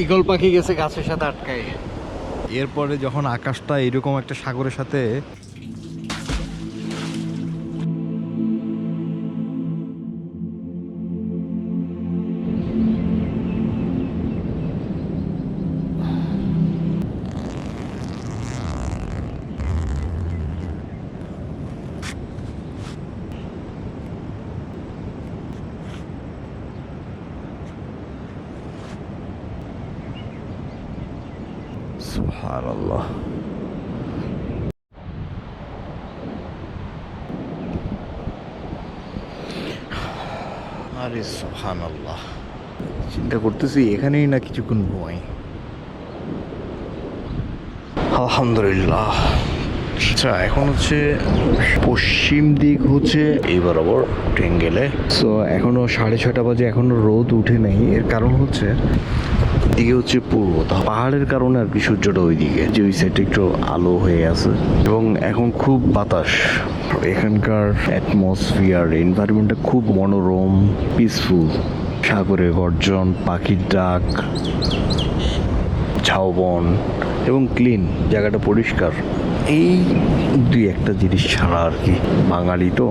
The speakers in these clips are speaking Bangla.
ঈগল পাখি গেছে গাছের সাথে আটকায়। এরপরে যখন আকাশটা এরকম একটা সাগরের সাথে সুবহানাল্লাহ। আরে সুবহানাল্লাহ, চিন্তা করতেছি এখানেই না কিছুক্ষণ ঘুমাই। আলহামদুলিল্লাহ। আচ্ছা, এখন হচ্ছে পশ্চিম দিক হচ্ছে এই বরাবর ট্রেঙ্গেলে। সো এখনো 6:30 বাজে, এখনো রোদ উঠে নেই। এর কারণ হচ্ছে দিকে হচ্ছে পূর্ব, পাহাড়ের কারণে আর কি সূর্যটা ওইদিকে, যে ওই সাইডে একটু আলো হয়ে আছে এবং এখন খুব বাতাস। এখানকার অ্যাটমসফিয়ার এনভায়রনমেন্টটা খুব মনোরম, পিসফুল। সাগরের গর্জন, পাখির ডাক, ঝাউবন এবং ক্লিন, জায়গাটা পরিষ্কার। এই দুই একটা জিনিস ছাড়া আর কি, বাঙালি তো।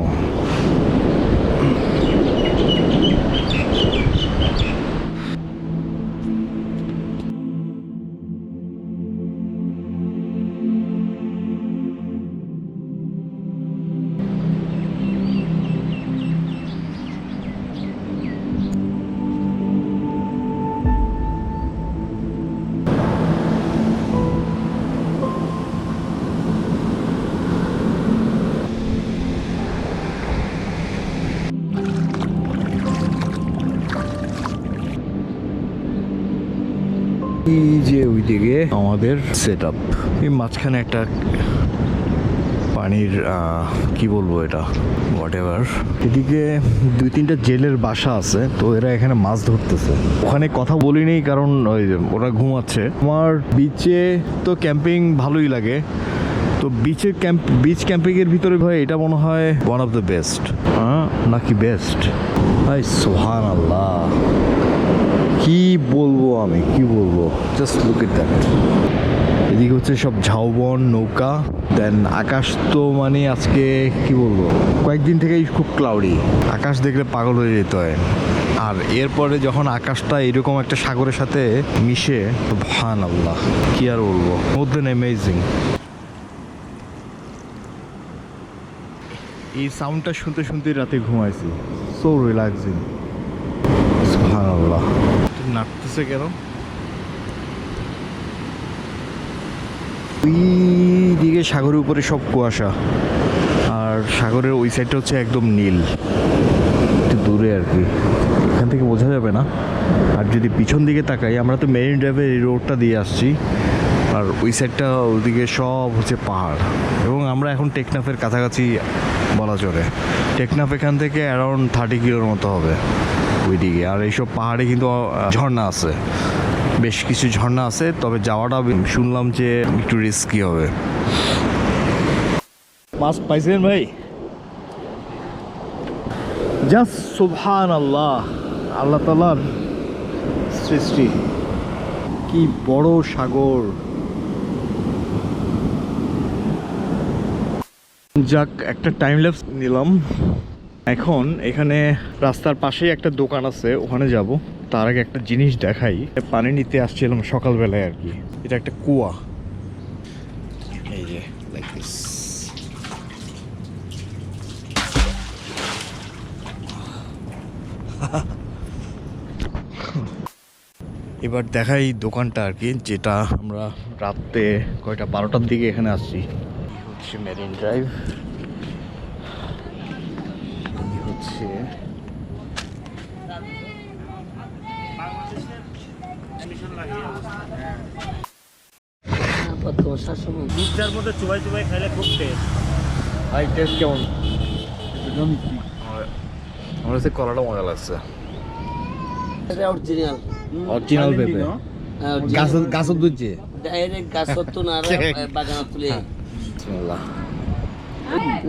এই যে ওইদিকে আমাদের সেট আপ, এই মাঝখানে একটা পানির কি বলবো এটা, হোয়াট এভার। এদিকে 2-3টা জেলের বাসা আছে, তো এরা এখানে মাছ ধরতেছে। ওখানে কথা বলি নেই কারণ ওই যে ওরা ঘুমাচ্ছে। আমার বিচে তো ক্যাম্পিং ভালোই লাগে, তো বিচ ক্যাম্পিংয়ের ভিতরে ভাই এটা মনে হয় ওয়ান অফ দ্য বেস্ট। নাকি বেস্ট? ভাই সুবহানাল্লাহ, কি বলবো আমি, কি বলবো, জাস্ট লুক এট দ্যাট। এদিকে হচ্ছে সব ঝাউবন, নৌকা। দেন আকাশ তো মানে আজকে কি বলবো, কয়েকদিন থেকেই খুব ক্লাউডি। আকাশ দেখলে পাগল হয়ে যেতে হয়। আর এরপরে যখন আকাশটা এরকম একটা সাগরের সাথে মিশে, সুবহানাল্লাহ, কি আর বলবো, মধ্যে অ্যামেজিং। এই সাউন্ডটা শুনতে শুনতে রাতে ঘুমাইছি, সো রিল্যাক্সিং। সুবহানাল্লাহ, নাচতেছে কেন? ওই দিকে সাগরের উপরে সব কুয়াশা, আর সাগরের ওই সাইডটা হচ্ছে একদম নীল, একটু দূরে আর কি, এখান থেকে বোঝা যাবে না। আর যদি পিছন দিকে তাকাই, আমরা তো মেরিন ড্রাইভের এই রোডটা দিয়ে আসছি, আর ওই সাইডটা ওইদিকে সব হচ্ছে পাহাড়। এবং আমরা এখন টেকনাফের কাছাকাছি বলা চলে। টেকনাফ এখান থেকে অ্যারাউন্ড 30 কিলোর মতো হবে ওইদিকে। আর এইসব পাহাড়ে কিন্তু ঝর্ণা আছে, বেশ কিছু ঝর্ণা আছে, তবে যাওয়াটা শুনলাম যে একটু রিস্কি হবে। মাছ পাইছেন ভাই? জাস্ট সুবহানাল্লাহ, আল্লাহ তাআলার সৃষ্টি, কি বড় সাগর। যাক, একটা টাইম ল্যাপস নিলাম। এখন এখানে রাস্তার পাশেই একটা দোকান আছে, ওখানে যাব। তার আগে একটা জিনিস দেখাই। পানি নিতে আসছিলাম সকালবেলায় আর কি। এটা একটা কুয়া, এই যে লাইক দিস। এবার দেখাই দোকানটা আর কি, যেটা আমরা রাতে কয়টা 12টার দিকে এখানে আসছি। হচ্ছে মেরিন ড্রাইভ, হচ্ছে দুধটার মধ্যে চুবাই চুবাই খাইলে খুব টেস্ট। ভাই টেস্ট কেমন? আমার কাছে কলাটা মজা লাগছে। অরিজিনাল অরিজিনাল পেঁপে, গাছের দুধ যে ডাইরেক্ট গাছত তো না, বাগানত তুলে। বিসমিল্লাহ।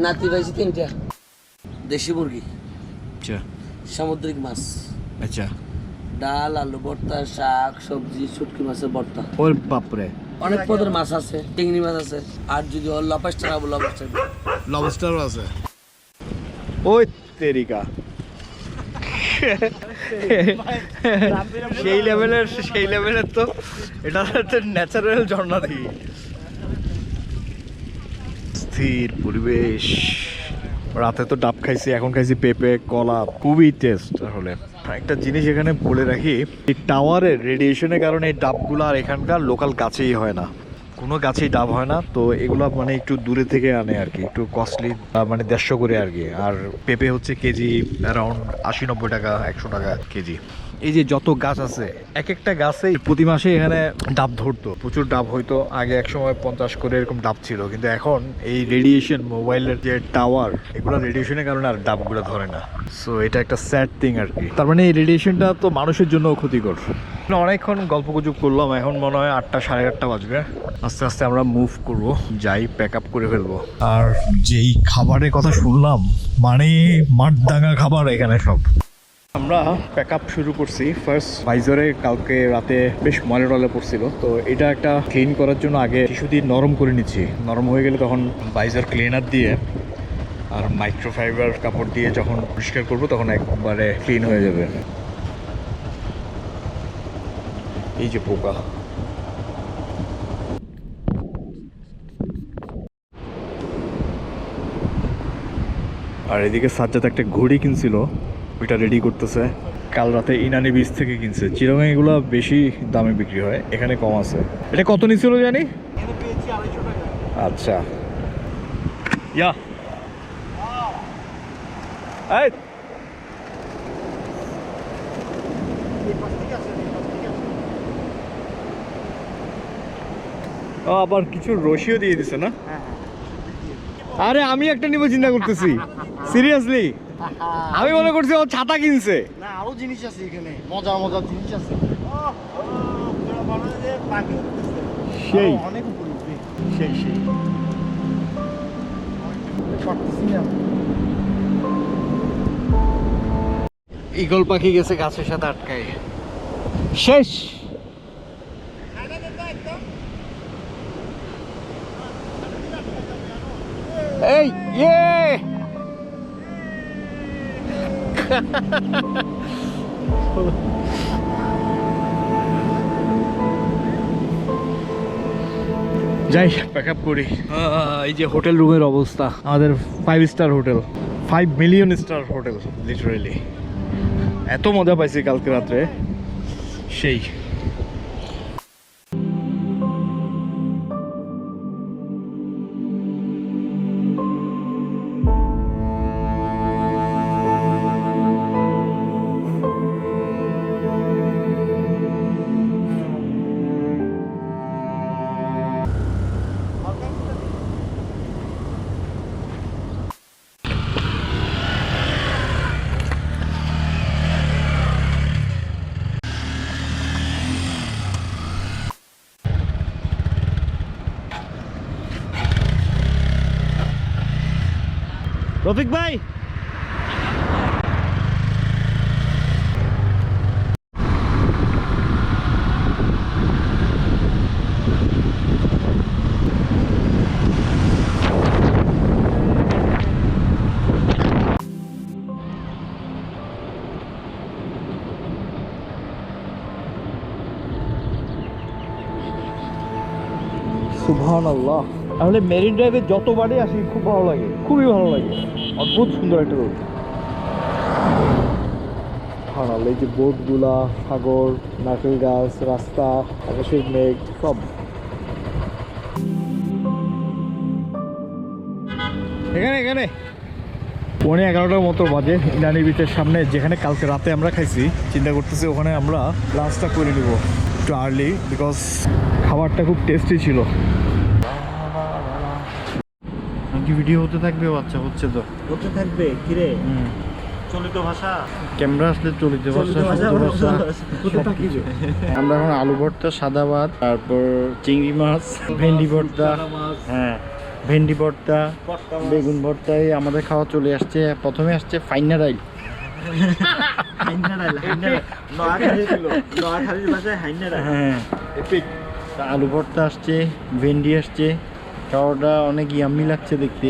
নাতি পাইছি 3টা, দেশি মুরগি, আচ্ছা সামুদ্রিক মাছ, আচ্ছা, ডাল, আলু ভর্তা, শাক, সবজি, শুটকি মাছের ভর্তা। ওর বাপরে, অনেক পদের মাছ আছে, চিংড়ি মাছ আছে, আর যদি ওর লবস্টার আবো লবস্টার। লবস্টারও আছে। ওই তেরিকা, সেই লেভেলের তো এটা হচ্ছে ন্যাচারাল ঝর্ণা দেখি। স্থির পরিবেশ। রাতে তো ডাব খাইছি, এখন খাইছি পেঁপে, কলা, খুবই টেস্ট। আসলে একটা জিনিস এখানে বলে রাখি, এই টাওয়ারের রেডিয়েশনের কারণে এই ডাবগুলো আর এখানকার লোকাল গাছেই হয় না, কোনো গাছেই ডাব হয় না। তো এগুলো মানে একটু দূরে থেকে আনে আর কি, একটু কস্টলি, মানে 150 করে আর কি। আর পেঁপে হচ্ছে কেজি অ্যারাউন্ড 80-90 টাকা, 100 টাকা কেজি। এই যে যত গাছ আছে, এক একটা গাছেই প্রতি মাসে এখানে ডাব ধরতো, প্রচুর ডাব হইতো। আগে এক সময় 50 করে এরকম ডাব ছিল, কিন্তু এখন এই রেডিয়েশন, মোবাইলের যে টাওয়ার, এগুলো রেডিয়েশনের কারণে আর ডাবগুলো ধরে না। সো এটা একটা স্যাড থিং আর কি। তার মানে এই রেডিয়েশনটা তো মানুষের জন্য ক্ষতিকর। অনেকক্ষণ গল্প গুজব করলাম, এখন মনে হয় 8টা 8:30 বাজবে। আস্তে আস্তে আমরা মুভ করব, যাই প্যাক আপ করে ফেলবো। আর যেই খাবারের কথা শুনলাম, মানে মাঠদাঙ্গা খাবার এখানে সব। আমরা প্যাক আপ শুরু করছি। ফার্স্ট ভাইজারে কালকে রাতে বেশ ময়লা টয়লা পড়ছিল, তো এটা একটা ক্লিন করার জন্য আগে টিস্যু দিয়ে নরম করে নিচ্ছি। নরম হয়ে গেলে তখন ভাইজার ক্লিনার দিয়ে আর মাইক্রোফাইবার কাপড় দিয়ে যখন পরিষ্কার করবো তখন একবারে ক্লিন হয়ে যাবে। এই যে পোকা, আর এদিকে সাজ্জাদ একটা ঘড়ি কিনছিল, ওইটা রেডি করতেছে। কাল রাতে ইনানি বীজ থেকে কিনছে। চিরঙে এগুলো বেশি দামে বিক্রি হয়, এখানে কম আছে। এটা কত নিছিল জানি? আচ্ছা, ইয়া এই আবার কিছু রশিও দিয়ে দিছে না? আরে আমি একটা নিব চিন্তা করতেছি, সিরিয়াসলি। আমি মনে করছি ও ছাতা কিনছে। না, আরো জিনিস আছে এখানে, মজার মজার জিনিস আছে। সেই অনেক উপরে উঠবে, সেই সেই পারতেছি না। ঈগল পাখি গেছে গাছের সাথে আটকায়, শেষ। এই ইয়ে যাই প্যাক আপ করি। এই যে হোটেল রুমের অবস্থা, আমাদের 5 star hotel, 5 million star hotel literally. এত মজা পাইছি কালকে রাত্রে, সেই। রফিক ভাই, সুবহানাল্লাহ। আসলে মেরিন ড্রাইভে যতবারই আসি খুব ভালো লাগে, খুবই ভালো লাগে। অদ্ভুত সুন্দর একটা রোড। সুবহানাল্লাহ, এই যে বোটগুলা, সাগর, নারকেল গাছ, রাস্তা, আকাশের মেঘ, সব এখানে এখানে 11:30 মতো বাজে। ইনানি বিচের সামনে, যেখানে কালকে রাতে আমরা খাইছি, চিন্তা করতেছি ওখানে আমরা লাঞ্চটা করে নিব একটু আর্লি, বিকজ খাবারটা খুব টেস্টি ছিল। কি ভিডিও হতে থাকবে? আচ্ছা, হচ্ছে তো, হতে থাকবে। কিরে, চলিত ভাষা, ক্যামেরা আসলে চলিত ভাষা, আমরা এখন আলু ভর্তা, সাদা ভাত, তারপর চিংড়ি মাছ, ভেন্ডি ভর্তা, হ্যাঁ ভেন্ডি ভর্তা, বেগুন ভর্তা, এই আমাদের খাওয়া চলে আসছে। প্রথমে আসছে ফাইনাল রাইল, হ্যাঁ আলু ভর্তা আসছে, ভেন্ডি আসছে, খাওয়াটা অনেক ইয়াম্মি লাগছে দেখতে।